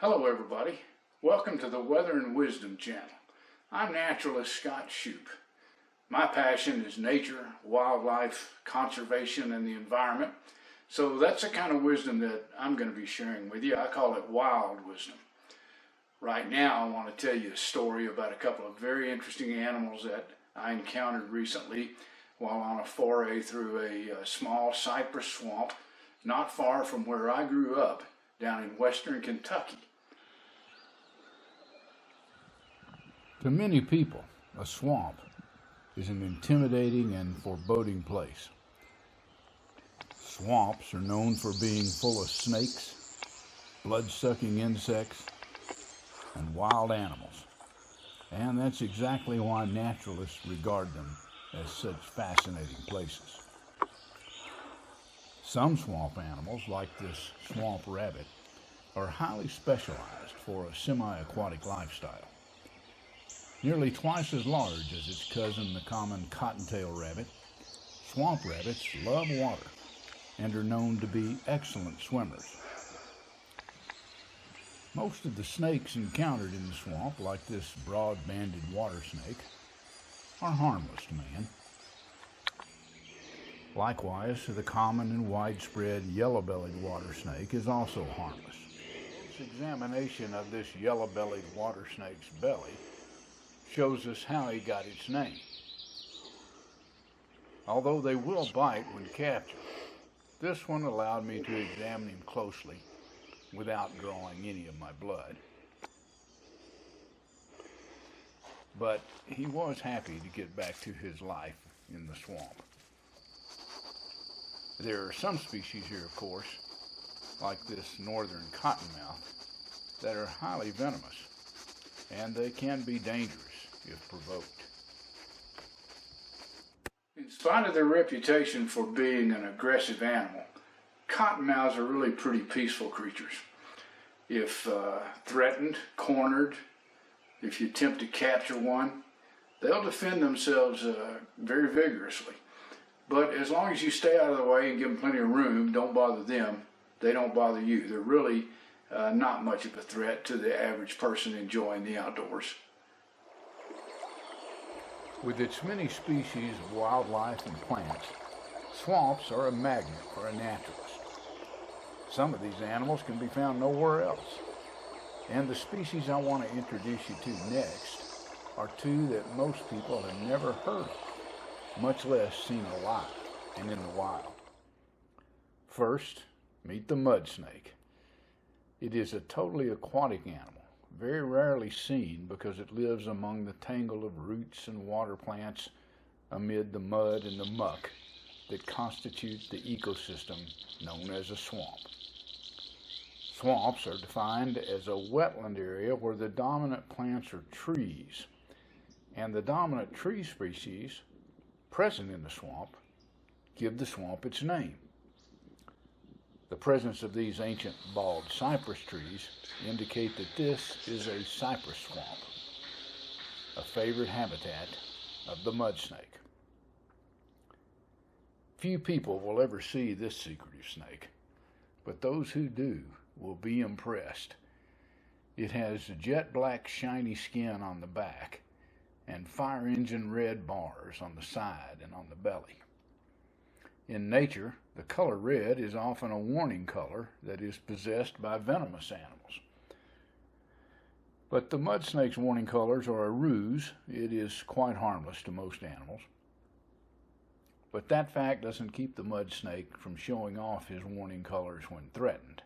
Hello everybody, welcome to the Weather and Wisdom channel. I'm naturalist Scott Shoup. My passion is nature, wildlife, conservation, and the environment. So that's the kind of wisdom that I'm going to be sharing with you. I call it wild wisdom. Right now I want to tell you a story about a couple of very interesting animals that I encountered recently while on a foray through a small cypress swamp not far from where I grew up down in western Kentucky. To many people, a swamp is an intimidating and foreboding place. Swamps are known for being full of snakes, blood-sucking insects, and wild animals. And that's exactly why naturalists regard them as such fascinating places. Some swamp animals, like this swamp rabbit, are highly specialized for a semi-aquatic lifestyle. Nearly twice as large as its cousin, the common cottontail rabbit, swamp rabbits love water and are known to be excellent swimmers. Most of the snakes encountered in the swamp, like this broad-banded water snake, are harmless to man. Likewise, the common and widespread yellow-bellied water snake is also harmless. This examination of this yellow-bellied water snake's belly shows us how he got its name. Although they will bite when captured, this one allowed me to examine him closely without drawing any of my blood. But he was happy to get back to his life in the swamp. There are some species here, of course, like this northern cottonmouth, that are highly venomous, and they can be dangerous if provoked. In spite of their reputation for being an aggressive animal, cottonmouths are really pretty peaceful creatures. If threatened, cornered, if you attempt to capture one, they'll defend themselves very vigorously. But as long as you stay out of the way and give them plenty of room, don't bother them, they don't bother you. They're really not much of a threat to the average person enjoying the outdoors. With its many species of wildlife and plants, swamps are a magnet for a naturalist. Some of these animals can be found nowhere else. And the species I want to introduce you to next are two that most people have never heard of, much less seen alive and in the wild. First, meet the mud snake. It is a totally aquatic animal, very rarely seen because it lives among the tangle of roots and water plants amid the mud and the muck that constitute the ecosystem known as a swamp. Swamps are defined as a wetland area where the dominant plants are trees, and the dominant tree species present in the swamp give the swamp its name. The presence of these ancient bald cypress trees indicate that this is a cypress swamp, a favorite habitat of the mud snake. Few people will ever see this secretive snake, but those who do will be impressed. It has jet black shiny skin on the back and fire engine red bars on the side and on the belly. In nature, the color red is often a warning color that is possessed by venomous animals. But the mud snake's warning colors are a ruse. It is quite harmless to most animals. But that fact doesn't keep the mud snake from showing off his warning colors when threatened.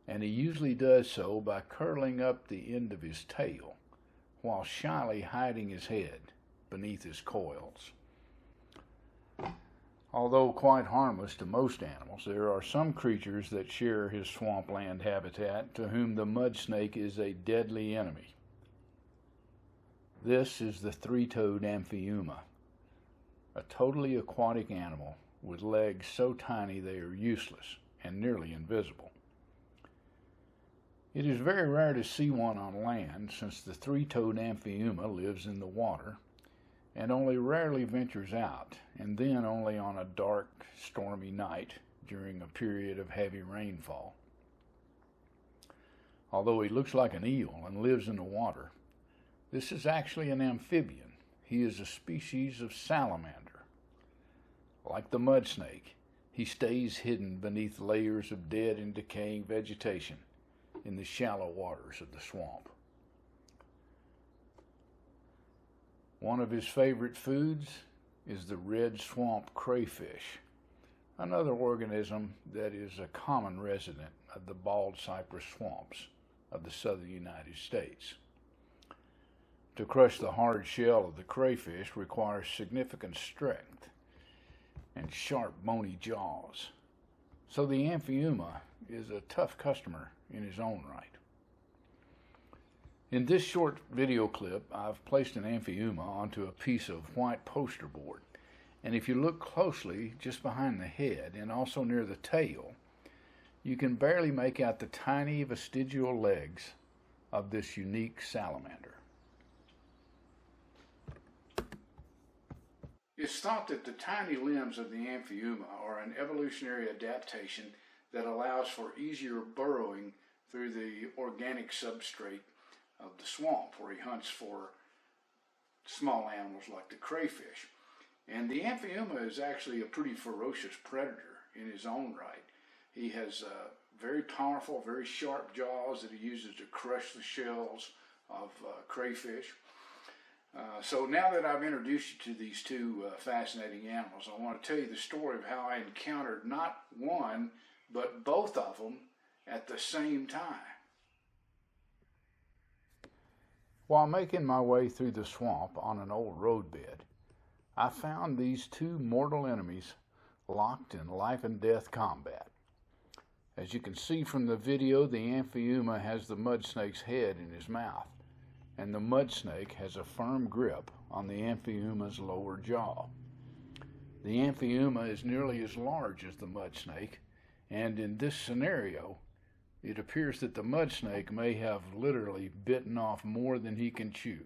And he usually does so by curling up the end of his tail while shyly hiding his head beneath his coils. Although quite harmless to most animals, there are some creatures that share his swampland habitat to whom the mud snake is a deadly enemy. This is the three-toed Amphiuma, a totally aquatic animal with legs so tiny they are useless and nearly invisible. It is very rare to see one on land since the three-toed Amphiuma lives in the water and only rarely ventures out, and then only on a dark, stormy night during a period of heavy rainfall. Although he looks like an eel and lives in the water, this is actually an amphibian. He is a species of salamander. Like the mud snake, he stays hidden beneath layers of dead and decaying vegetation in the shallow waters of the swamp. One of his favorite foods is the red swamp crayfish, another organism that is a common resident of the bald cypress swamps of the southern United States. To crush the hard shell of the crayfish requires significant strength and sharp, bony jaws. So the Amphiuma is a tough customer in his own right. In this short video clip, I've placed an Amphiuma onto a piece of white poster board. And if you look closely just behind the head and also near the tail, you can barely make out the tiny vestigial legs of this unique salamander. It's thought that the tiny limbs of the Amphiuma are an evolutionary adaptation that allows for easier burrowing through the organic substrate of the swamp, where he hunts for small animals like the crayfish. And the Amphiuma is actually a pretty ferocious predator in his own right. He has very powerful, very sharp jaws that he uses to crush the shells of crayfish. So now that I've introduced you to these two fascinating animals, I want to tell you the story of how I encountered not one, but both of them at the same time. While making my way through the swamp on an old roadbed, I found these two mortal enemies locked in life and death combat. As you can see from the video, the Amphiuma has the mud snake's head in his mouth, and the mud snake has a firm grip on the Amphiuma's lower jaw. The Amphiuma is nearly as large as the mud snake, and in this scenario, it appears that the mud snake may have literally bitten off more than he can chew.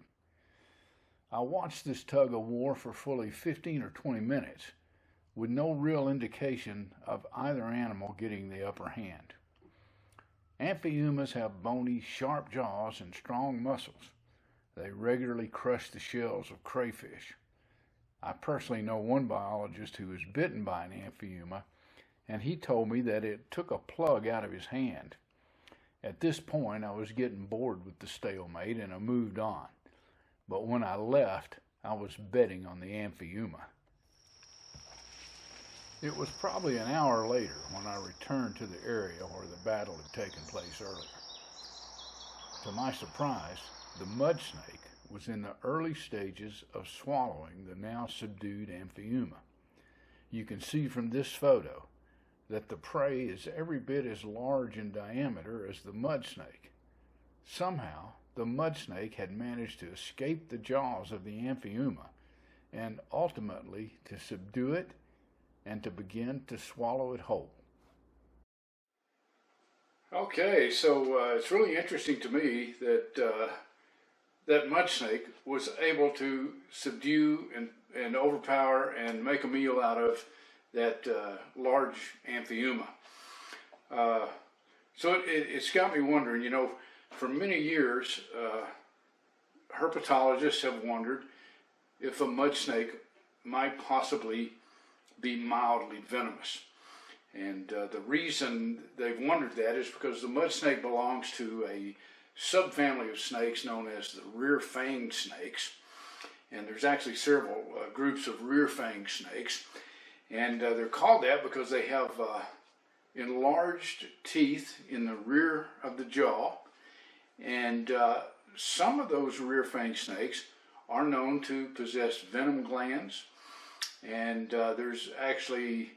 I watched this tug of war for fully 15 or 20 minutes, with no real indication of either animal getting the upper hand. Amphiumas have bony, sharp jaws and strong muscles. They regularly crush the shells of crayfish. I personally know one biologist who was bitten by an Amphiuma, and he told me that it took a plug out of his hand. At this point, I was getting bored with the stalemate and I moved on. But when I left, I was betting on the Amphiuma. It was probably an hour later when I returned to the area where the battle had taken place earlier. To my surprise, the mud snake was in the early stages of swallowing the now subdued Amphiuma. You can see from this photo that the prey is every bit as large in diameter as the mud snake. Somehow, the mud snake had managed to escape the jaws of the Amphiuma and ultimately to subdue it and to begin to swallow it whole. Okay, so it's really interesting to me that that mud snake was able to subdue and overpower and make a meal out of that large Amphiuma. So it's got me wondering, you know, for many years, herpetologists have wondered if a mud snake might possibly be mildly venomous. And the reason they've wondered that is because the mud snake belongs to a subfamily of snakes known as the rear-fanged snakes. And there's actually several groups of rear-fanged snakes. And they're called that because they have enlarged teeth in the rear of the jaw. And some of those rear-fanged snakes are known to possess venom glands. And there's actually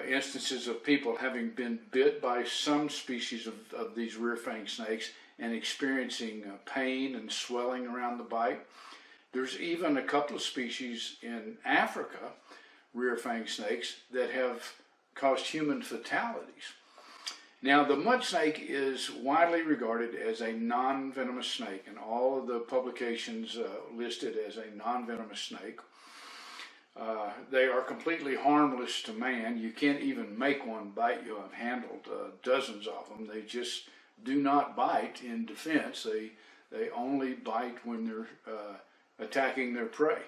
instances of people having been bit by some species of these rear-fanged snakes and experiencing pain and swelling around the bite. There's even a couple of species in Africa, rear-fanged snakes, that have caused human fatalities. Now, the mud snake is widely regarded as a non-venomous snake, and all of the publications list it as a non-venomous snake. They are completely harmless to man. You can't even make one bite you. I've handled dozens of them. They just do not bite in defense. They only bite when they're attacking their prey.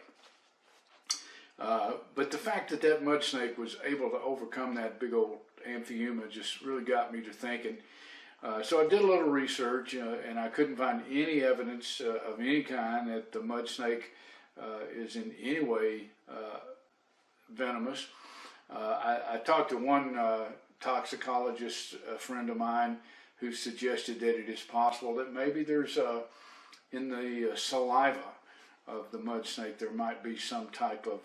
But the fact that that mud snake was able to overcome that big old Amphiuma just really got me to thinking. So I did a little research, and I couldn't find any evidence of any kind that the mud snake is in any way venomous. I talked to one toxicologist, a friend of mine, who suggested that it is possible that maybe there's in the saliva of the mud snake there might be some type of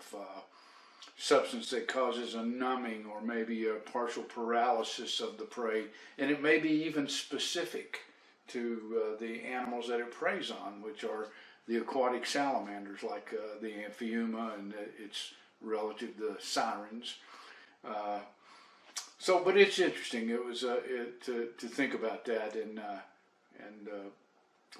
substance that causes a numbing or maybe a partial paralysis of the prey, and it may be even specific to the animals that it preys on, which are the aquatic salamanders like the Amphiuma and its relative, the sirens. But it's interesting. It was to think about that and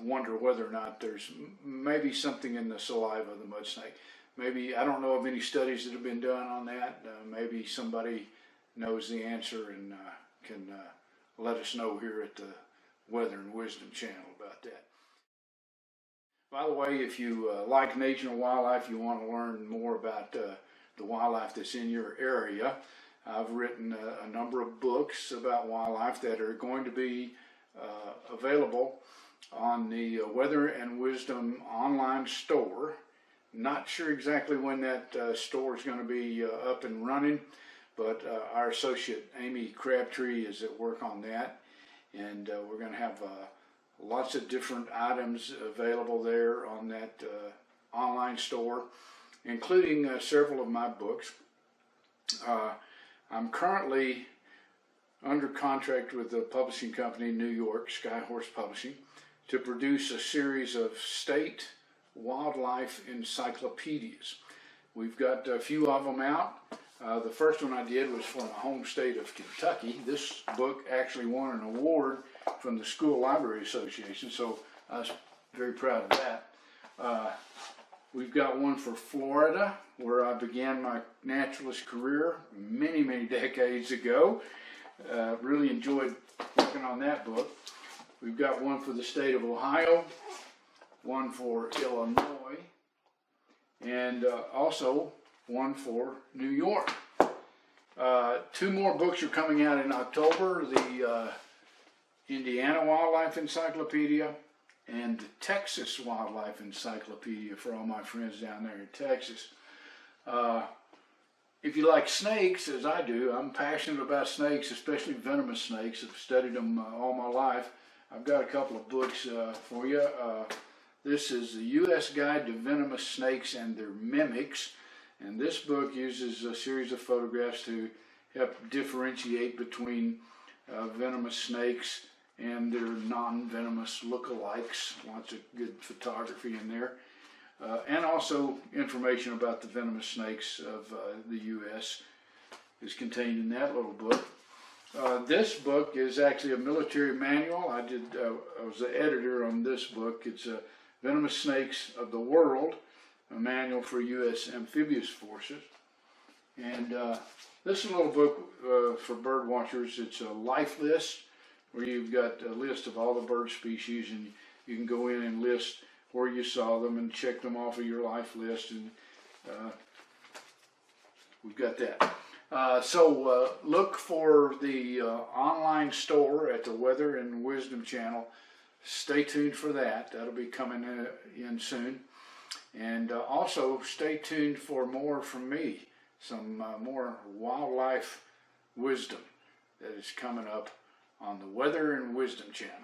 wonder whether or not there's maybe something in the saliva of the mud snake. Maybe, I don't know of any studies that have been done on that. Maybe somebody knows the answer and can let us know here at the Weather and Wisdom channel about that. By the way, if you like nature and wildlife, you want to learn more about the wildlife that's in your area, I've written a number of books about wildlife that are going to be available on the Weather and Wisdom online store. Not sure exactly when that store is going to be up and running, but our associate Amy Crabtree is at work on that, and we're going to have lots of different items available there on that online store, including several of my books. I'm currently under contract with the publishing company in New York, Skyhorse Publishing, to produce a series of state wildlife encyclopedias. We've got a few of them out. The first one I did was for my home state of Kentucky. This book actually won an award from the School Library Association, so I was very proud of that. We've got one for Florida, where I began my naturalist career many, many decades ago. Really enjoyed working on that book. We've got one for the state of Ohio, one for Illinois, and also one for New York. Two more books are coming out in October, the Indiana Wildlife Encyclopedia and the Texas Wildlife Encyclopedia for all my friends down there in Texas. If you like snakes, as I do, I'm passionate about snakes, especially venomous snakes. I've studied them all my life. I've got a couple of books for you. This is the U.S. Guide to Venomous Snakes and Their Mimics, and this book uses a series of photographs to help differentiate between venomous snakes and their non-venomous lookalikes. Lots of good photography in there. And also information about the venomous snakes of the U.S. is contained in that little book. This book is actually a military manual. I was the editor on this book. It's Venomous Snakes of the World, a manual for U.S. amphibious forces. And this is a little book for bird watchers. It's a life list where you've got a list of all the bird species, and you can go in and list where you saw them and check them off of your life list. And we've got that. So look for the online store at the Weather and Wisdom channel. Stay tuned for that. That'll be coming in soon. And also stay tuned for more from me, some more wildlife wisdom that is coming up on the Weather and Wisdom channel.